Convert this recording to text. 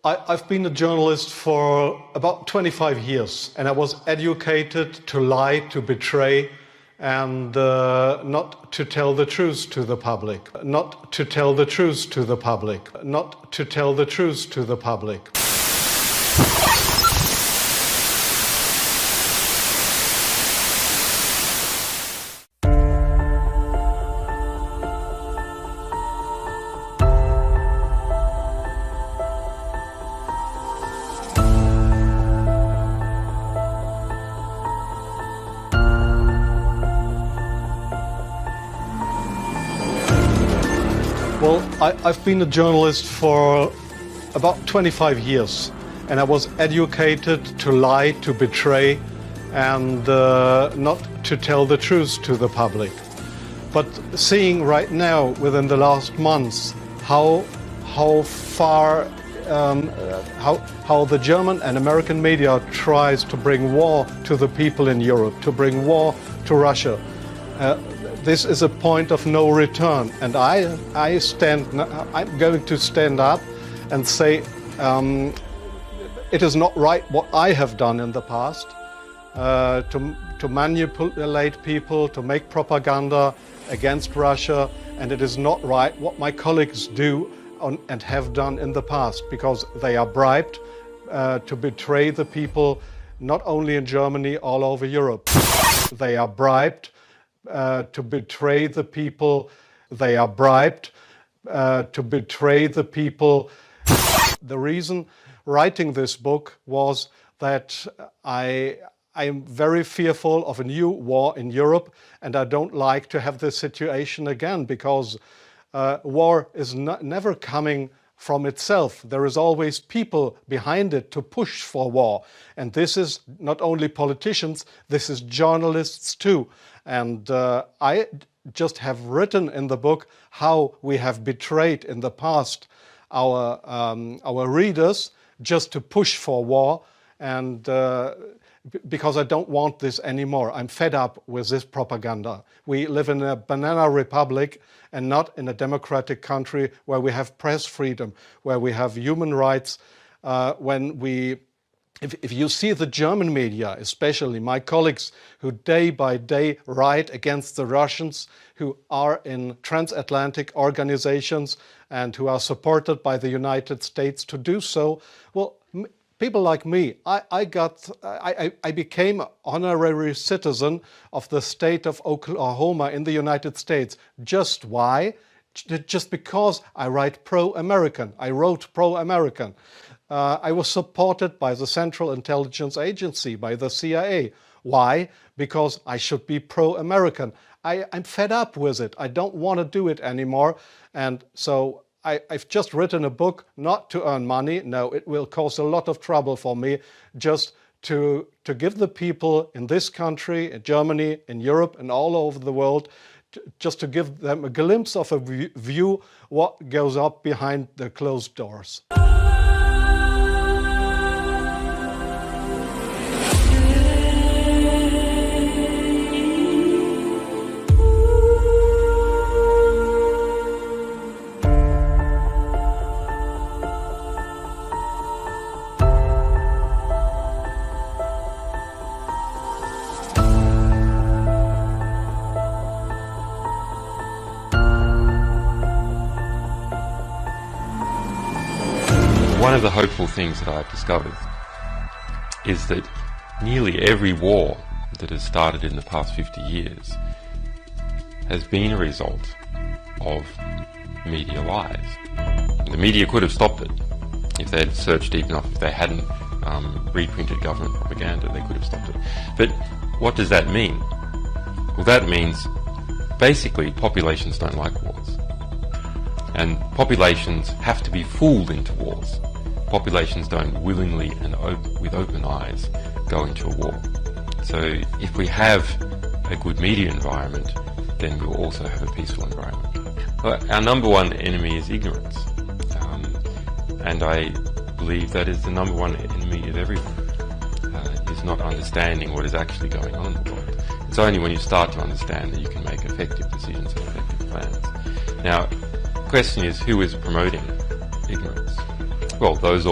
I've been a journalist for about 25 years, and I was educated to lie, to betray, and not to tell the truth to the public. Not to tell the truth to the public. Not to tell the truth to the public. Well, I've been a journalist for about 25 years, and I was educated to lie, to betray, and not to tell the truth to the public. But seeing right now, within the last months, how the German and American media tries to bring war to the people in Europe, to bring war to Russia. This is a point of no return, and I'm going to stand up and say it is not right what I have done in the past, to manipulate people, to make propaganda against Russia, and it is not right what my colleagues do and have done in the past, because they are bribed to betray the people, not only in Germany, all over Europe. They are bribed to betray the people. They are bribed to betray the people. The reason writing this book was that I am very fearful of a new war in Europe, and I don't like to have this situation again, because war is never coming from itself. There is always people behind it to push for war. And this is not only politicians, this is journalists too. And I just have written in the book how we have betrayed in the past our readers just to push for war, and because I don't want this anymore. I'm fed up with this propaganda. We live in a banana republic and not in a democratic country where we have press freedom, where we have human rights. If you see the German media, especially my colleagues who day by day write against the Russians, who are in transatlantic organizations and who are supported by the United States to do so, well, people like me, I became an honorary citizen of the state of Oklahoma in the United States. Just why? Just because I write pro-American. I wrote pro-American. I was supported by the Central Intelligence Agency, by the CIA. Why? Because I should be pro-American. I'm fed up with it. I don't want to do it anymore. And so I've just written a book not to earn money. No, it will cause a lot of trouble for me, just to give the people in this country, in Germany, in Europe, and all over the world, just to give them a glimpse of a view what goes up behind the closed doors. One of the hopeful things that I've discovered is that nearly every war that has started in the past 50 years has been a result of media lies. The media could have stopped it if they had searched deep enough. If they hadn't reprinted government propaganda, they could have stopped it. But what does that mean? Well, that means basically populations don't like wars. And populations have to be fooled into wars. Populations don't willingly and with open eyes go into a war. So if we have a good media environment, then we'll also have a peaceful environment. Our number one enemy is ignorance. And I believe that is the number one enemy of everyone, is not understanding what is actually going on in the world. It's only when you start to understand that you can make effective decisions and effective plans. Now, the question is, who is promoting ignorance? Well, those